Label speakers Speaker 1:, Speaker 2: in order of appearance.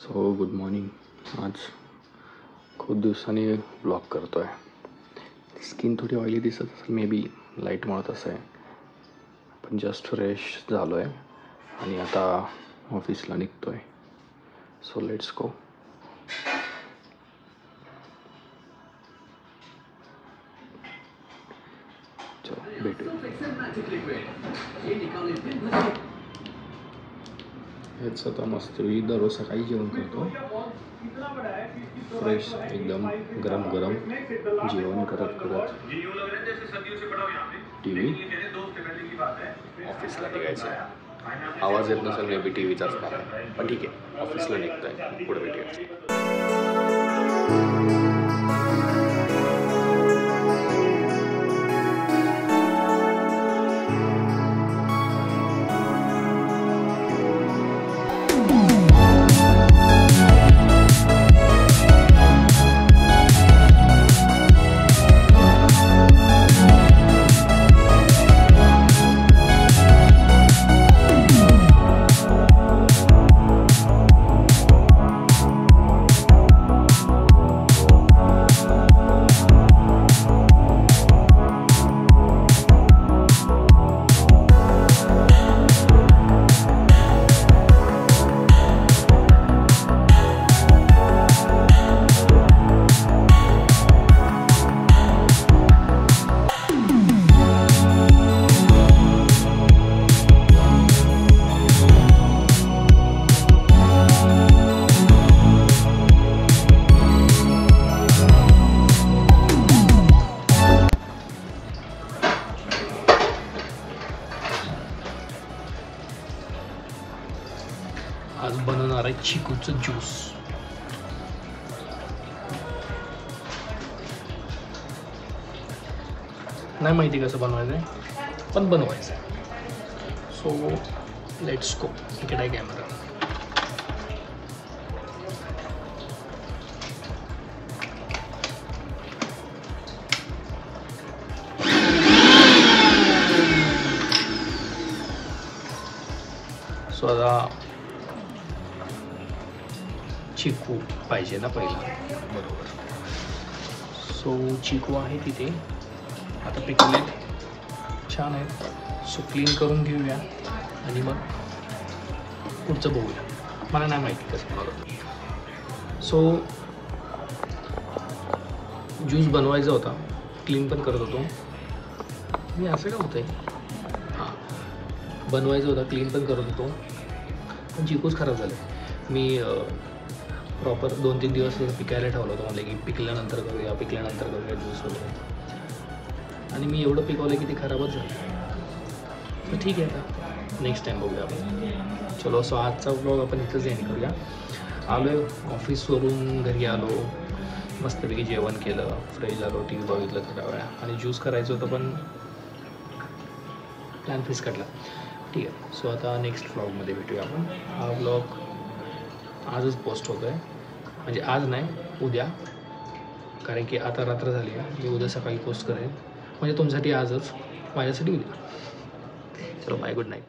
Speaker 1: So good morning. आज खूप दिवसांनी ब्लॉग करतो आहे. स्किन थोडी ऑइली दिसत असेल, मे बी लाईटमुळे तसं आहे. पण जस्ट फ्रेश झालो आहे आणि आता ऑफिसला निघतो आहे. So let's go. चलो भेटू. हेच आता मस्त मी दररोज सकाळी जेवण करतो. फ्रेश एकदम गरम गरम जेवण करत करत टी व्ही. ऑफिसला निघायचं आहे. आवाज येत नसेल, मे बी टी व्हीचाच आहे, पण ठीक आहे. ऑफिसला निघतो आहे, पुढे भेटूया. आज बनवणार आहे चिकूचं ज्यूस. नाही माहिती कसं बनवायचं आहे, पण बनवायचं आहे. So let's go. इकडे आहे कॅमेरा. सो आता चिकू पाहिजे ना पहिला, बरोबर. सो चिकू आहे तिथे, आता पिकलेत, छान आहेत. सो क्लीन करून घेऊया आणि मग पुढचं बघूया. मला नाही माहिती कसं बनवलं. सो ज्यूस बनवायचा होता, क्लीन पण करत होतो मी. असं का होतं आहे? हां, बनवायचं होता, क्लीन पण करत होतो, पण चिकूच खराब झाले. मी प्रॉपर 2-3 दिवस पिकायला ठेवलं होतं, म्हणजे की पिकल्यानंतर करूया ज्यूस वगैरे. आणि मी एवढं पिकवलं की ते खराबच झालं. तर ठीक आहे, आता नेक्स्ट टाईम बघूया आपण. चलो, सो आजचा ब्लॉग आपण इथंच एंड करूया. आलो आहे ऑफिसवरून, घरी आलो, मस्तपैकी जेवण केलं, फ्रेश झालो, टी व्ही बघितलं थोड्या वेळा, आणि ज्यूस करायचं होतं पण प्लॅन फिक्स काढला. ठीक आहे. सो आता नेक्स्ट ब्लॉगमध्ये भेटूया आपण. हा ब्लॉग आजच पोस्ट होतो आहे, म्हणजे आज नाही, उद्या, कारण की आता रात्र झाली आहे. मी उद्या सकाळी पोस्ट करेन, म्हणजे तुमच्यासाठी आजच, माझ्यासाठी उद्या. चलो बाय, गुड नाईट.